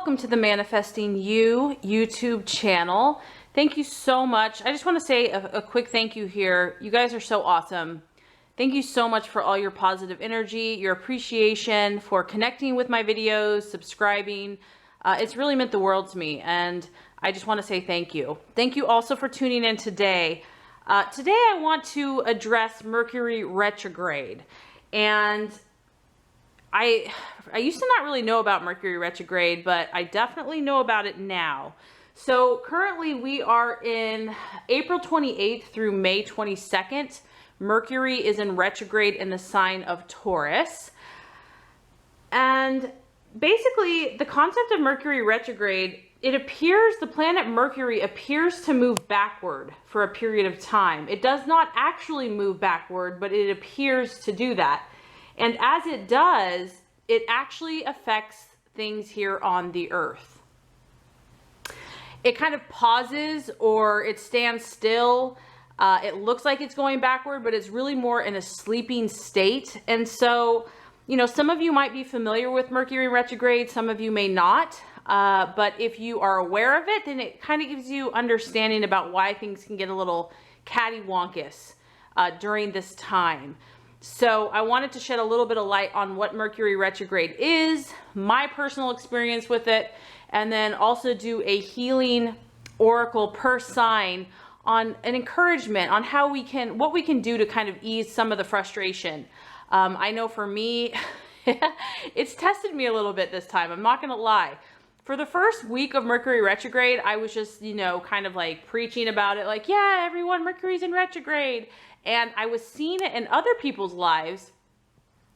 welcome to the Manifesting You YouTube channel. Thank you so much. I just want to say a quick thank you here. You guys are so awesome. Thank you so much for all your positive energy, your appreciation, for connecting with my videos, subscribing. It's really meant the world to me, and I just want to say thank you. Thank you also for tuning in today. Today I want to address Mercury Retrograde, and I used to not really know about Mercury Retrograde, but I definitely know about it now. So currently we are in April 28th through May 22nd. Mercury is in retrograde in the sign of Taurus. And basically the concept of Mercury retrograde, the planet Mercury appears to move backward for a period of time. It does not actually move backward, but it appears to do that. And as it does, it actually affects things here on the earth. It kind of pauses or it stands still. It looks like it's going backward, but it's really more in a sleeping state. And so, some of you might be familiar with Mercury retrograde, some of you may not. But if you are aware of it, then it kind of gives you understanding about why things can get a little cattywampus during this time. So I wanted to shed a little bit of light on what Mercury retrograde is, my personal experience with it, and then also do a healing oracle per sign on an encouragement on what we can do to kind of ease some of the frustration. I know for me, it's tested me a little bit this time. I'm not going to lie. For the first week of Mercury retrograde, I was just, kind of like preaching about it. Like, yeah, everyone, Mercury's in retrograde. And I was seeing it in other people's lives,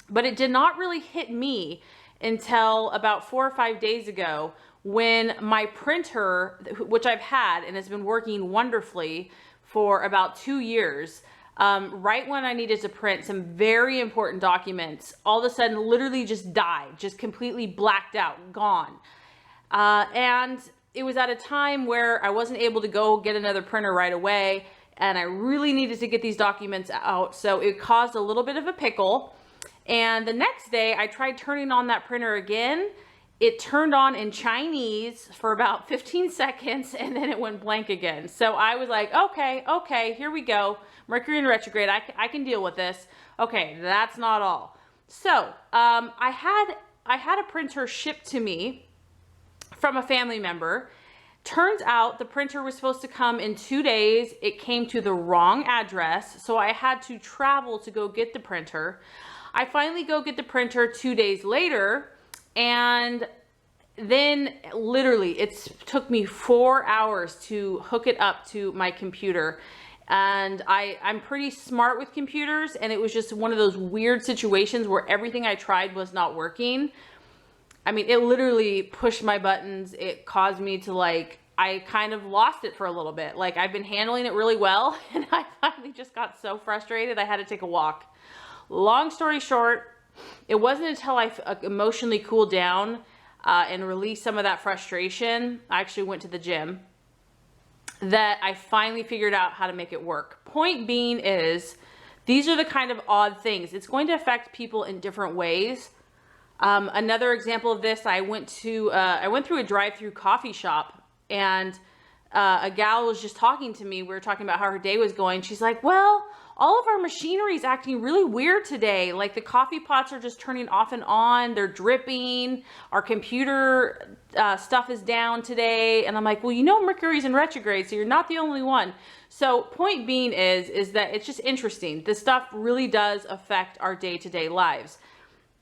but it did not really hit me until about 4 or 5 days ago when my printer, which I've had and has been working wonderfully for about 2 years, right when I needed to print some very important documents, all of a sudden literally just died, just completely blacked out, gone. And it was at a time where I wasn't able to go get another printer right away, and I really needed to get these documents out. So it caused a little bit of a pickle. And the next day I tried turning on that printer again. It turned on in Chinese for about 15 seconds and then it went blank again. So I was like, okay, here we go. Mercury in retrograde, I can deal with this. Okay, that's not all. So I had a printer shipped to me from a family member. Turns out the printer was supposed to come in 2 days. It came to the wrong address, so I had to travel to go get the printer. I finally go get the printer 2 days later, and then literally it took me 4 hours to hook it up to my computer. And I'm pretty smart with computers, and it was just one of those weird situations where everything I tried was not working. I mean, it literally pushed my buttons. It caused me to I kind of lost it for a little bit. Like, I've been handling it really well, and I finally just got so frustrated I had to take a walk. Long story short, it wasn't until I emotionally cooled down and released some of that frustration, I actually went to the gym, that I finally figured out how to make it work. Point being is, these are the kind of odd things. It's going to affect people in different ways. Another example of this, I went through a drive-through coffee shop, and a gal was just talking to me. We were talking about how her day was going. She's like, well, all of our machinery is acting really weird today. Like, the coffee pots are just turning off and on. They're dripping. Our computer stuff is down today. And I'm like, well, Mercury's in retrograde, so you're not the only one. So point being is that it's just interesting. This stuff really does affect our day-to-day lives.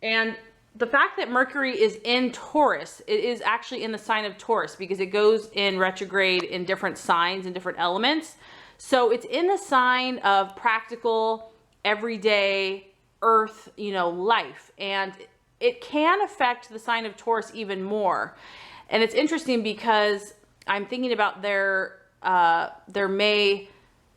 And the fact that Mercury is in Taurus, it is actually in the sign of Taurus because it goes in retrograde in different signs and different elements. So it's in the sign of practical, everyday earth, life. And it can affect the sign of Taurus even more. And it's interesting because I'm thinking about their May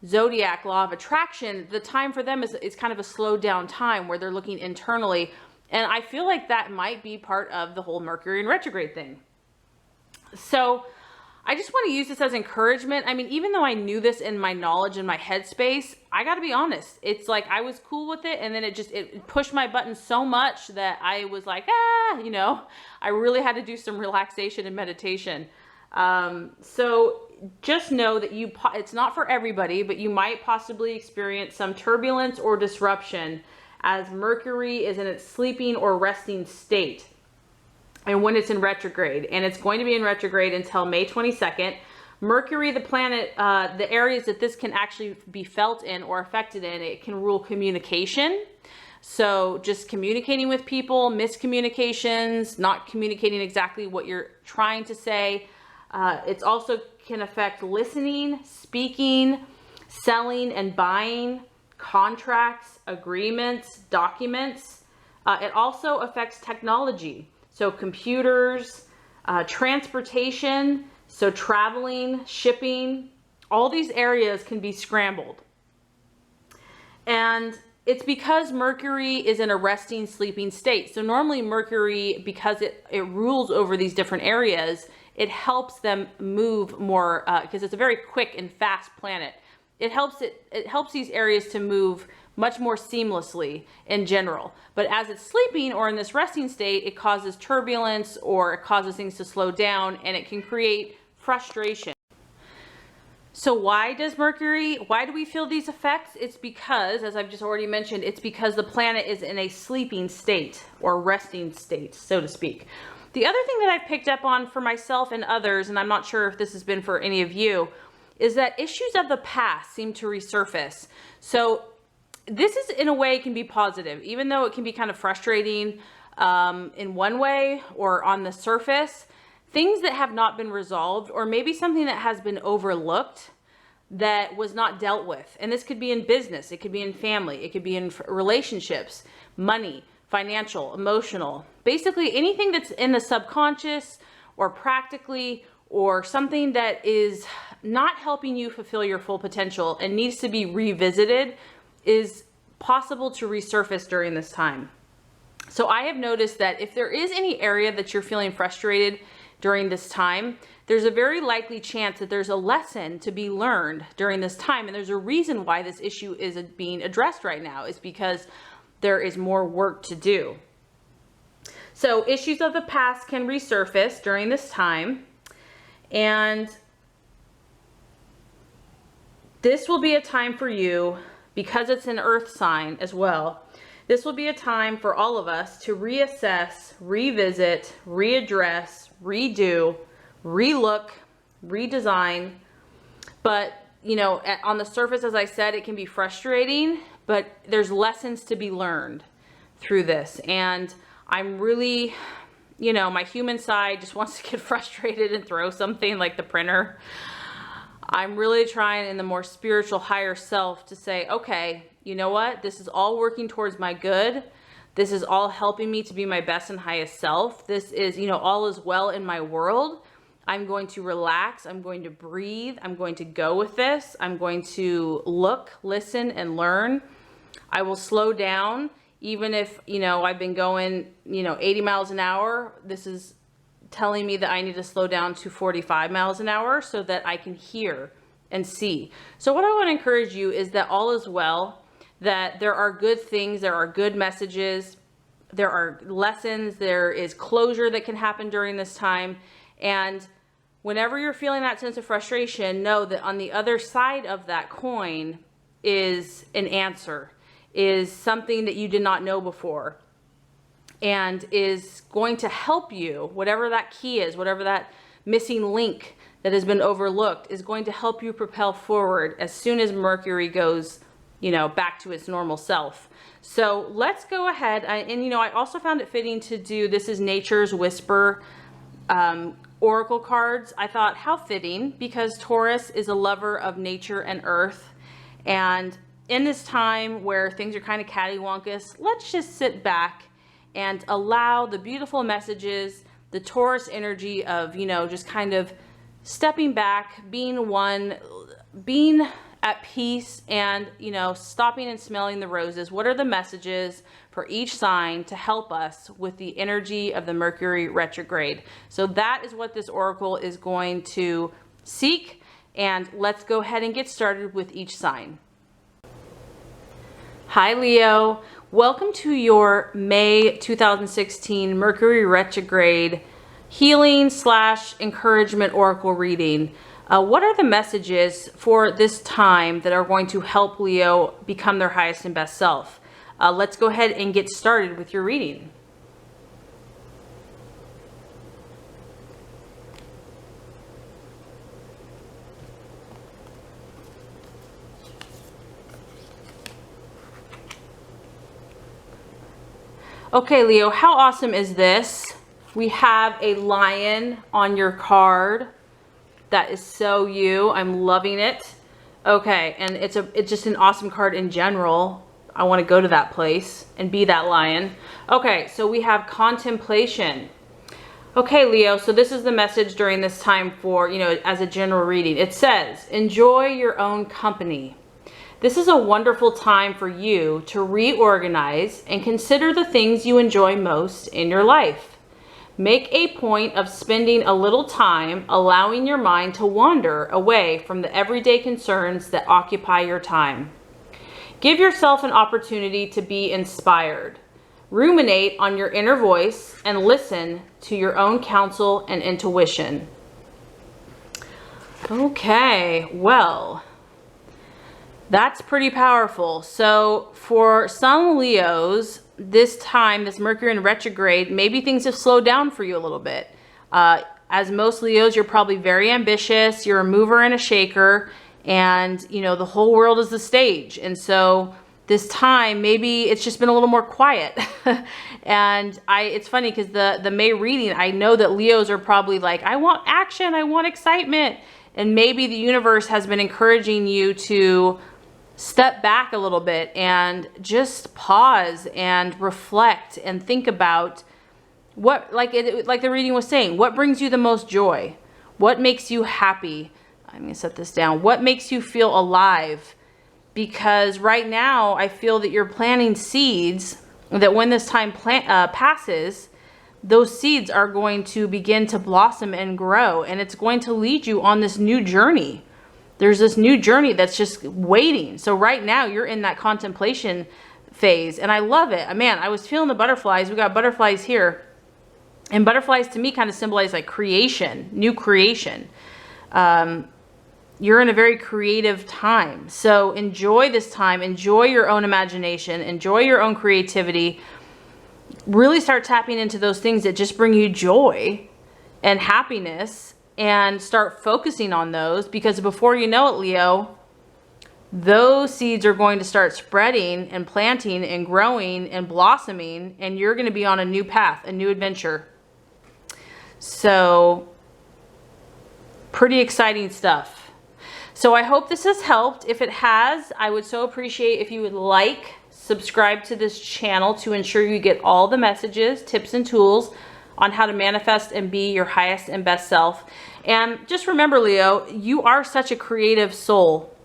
zodiac law of attraction. The time for them is kind of a slowed down time where they're looking internally. And I feel like that might be part of the whole Mercury in retrograde thing. So I just want to use this as encouragement. I mean, even though I knew this in my knowledge and my headspace, I got to be honest. It's like I was cool with it, and then it pushed my buttons so much that I was like, I really had to do some relaxation and meditation. So just know that it's not for everybody, but you might possibly experience some turbulence or disruption as Mercury is in its sleeping or resting state. And when it's in retrograde, and it's going to be in retrograde until May 22nd. Mercury, the planet, the areas that this can actually be felt in or affected in, it can rule communication. So just communicating with people, miscommunications, not communicating exactly what you're trying to say. It also can affect listening, speaking, selling and buying, contracts, agreements, documents. It also affects technology. So computers, transportation, so traveling, shipping, all these areas can be scrambled. And it's because Mercury is in a resting, sleeping state. So normally Mercury, because it rules over these different areas, it helps them move more, because it's a very quick and fast planet. It helps these areas to move much more seamlessly in general. But as it's sleeping or in this resting state, it causes turbulence or it causes things to slow down, and it can create frustration. So why do we feel these effects? It's because, as I've just already mentioned, it's because the planet is in a sleeping state or resting state, so to speak. The other thing that I've picked up on for myself and others, and I'm not sure if this has been for any of you, is that issues of the past seem to resurface. So this is, in a way, can be positive, even though it can be kind of frustrating in one way or on the surface. Things that have not been resolved, or maybe something that has been overlooked that was not dealt with. And this could be in business, it could be in family, it could be in relationships, money, financial, emotional, basically anything that's in the subconscious or practically, or something that is not helping you fulfill your full potential and needs to be revisited, is possible to resurface during this time. So I have noticed that if there is any area that you're feeling frustrated during this time, there's a very likely chance that there's a lesson to be learned during this time. And there's a reason why this issue is being addressed right now, is because there is more work to do. So issues of the past can resurface during this time. And this will be a time for you, because it's an earth sign as well. This will be a time for all of us to reassess, revisit, readdress, redo, relook, redesign. But, on the surface, as I said, it can be frustrating, but there's lessons to be learned through this. And I'm really, my human side just wants to get frustrated and throw something like the printer. I'm really trying in the more spiritual higher self to say, okay, you know what? This is all working towards my good. This is all helping me to be my best and highest self. This is, all is well in my world. I'm going to relax. I'm going to breathe. I'm going to go with this. I'm going to look, listen, and learn. I will slow down. Even if, I've been going, 80 miles an hour, this is telling me that I need to slow down to 45 miles an hour so that I can hear and see. So what I want to encourage you is that all is well, that there are good things, there are good messages, there are lessons, there is closure that can happen during this time. And whenever you're feeling that sense of frustration, know that on the other side of that coin is an answer, is something that you did not know before, and is going to help you, whatever that key is, whatever that missing link that has been overlooked, is going to help you propel forward as soon as Mercury goes, back to its normal self. So let's go ahead. I also found it fitting to do, this is Nature's Whisper Oracle cards. I thought, how fitting, because Taurus is a lover of nature and earth. And in this time where things are kind of cattywampus, let's just sit back and allow the beautiful messages, the Taurus energy of, just kind of stepping back, being one, being at peace, and, stopping and smelling the roses. What are the messages for each sign to help us with the energy of the Mercury retrograde? So that is what this oracle is going to seek. And let's go ahead and get started with each sign. Hi Leo, welcome to your May 2016 Mercury Retrograde healing / encouragement oracle reading. What are the messages for this time that are going to help Leo become their highest and best self? Let's go ahead and get started with your reading. Okay, Leo, how awesome is this? We have a lion on your card. That is so you. I'm loving it. Okay, and it's just an awesome card in general. I want to go to that place and be that lion. Okay, so we have contemplation. Okay, Leo, so this is the message during this time for, as a general reading. It says, enjoy your own company. This is a wonderful time for you to reorganize and consider the things you enjoy most in your life. Make a point of spending a little time allowing your mind to wander away from the everyday concerns that occupy your time. Give yourself an opportunity to be inspired. Ruminate on your inner voice and listen to your own counsel and intuition. Okay, well, that's pretty powerful. So for some Leos, this time, this Mercury in retrograde, maybe things have slowed down for you a little bit. As most Leos, you're probably very ambitious. You're a mover and a shaker, and the whole world is the stage. And so this time, maybe it's just been a little more quiet. And it's funny because the May reading, I know that Leos are probably like, I want action, I want excitement. And maybe the universe has been encouraging you to step back a little bit and just pause and reflect and think about what, like the reading was saying, what brings you the most joy? What makes you happy? I'm gonna set this down. What makes you feel alive? Because right now I feel that you're planting seeds that when this time passes, those seeds are going to begin to blossom and grow, and it's going to lead you on this new journey. There's this new journey that's just waiting. So right now you're in that contemplation phase, and I love it. Man, I was feeling the butterflies. We got butterflies here, and butterflies to me kind of symbolize like creation, new creation. You're in a very creative time. So enjoy this time, enjoy your own imagination, enjoy your own creativity. Really start tapping into those things that just bring you joy and happiness, and start focusing on those, because before you know it, Leo, those seeds are going to start spreading and planting and growing and blossoming, and you're going to be on a new path, a new adventure. So pretty exciting stuff. So I hope this has helped. If it has, I would so appreciate if you would subscribe to this channel to ensure you get all the messages, tips, and tools on how to manifest and be your highest and best self. And just remember, Leo, you are such a creative soul.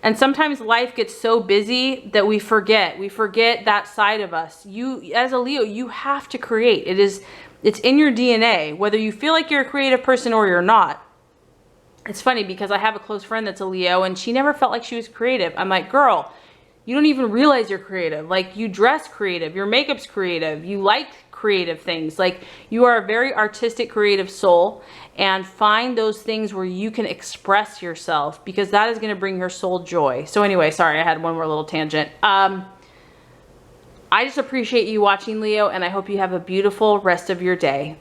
And sometimes life gets so busy that we forget that side of us. You, as a Leo, you have to create. It's in your DNA, whether you feel like you're a creative person or you're not. It's funny because I have a close friend that's a Leo, and she never felt like she was creative. I'm like, girl, you don't even realize you're creative. Like, you dress creative, your makeup's creative, you like creative things. Like, you are a very artistic, creative soul, and find those things where you can express yourself, because that is going to bring your soul joy. So anyway, sorry, I had one more little tangent. I just appreciate you watching, Leo, and I hope you have a beautiful rest of your day.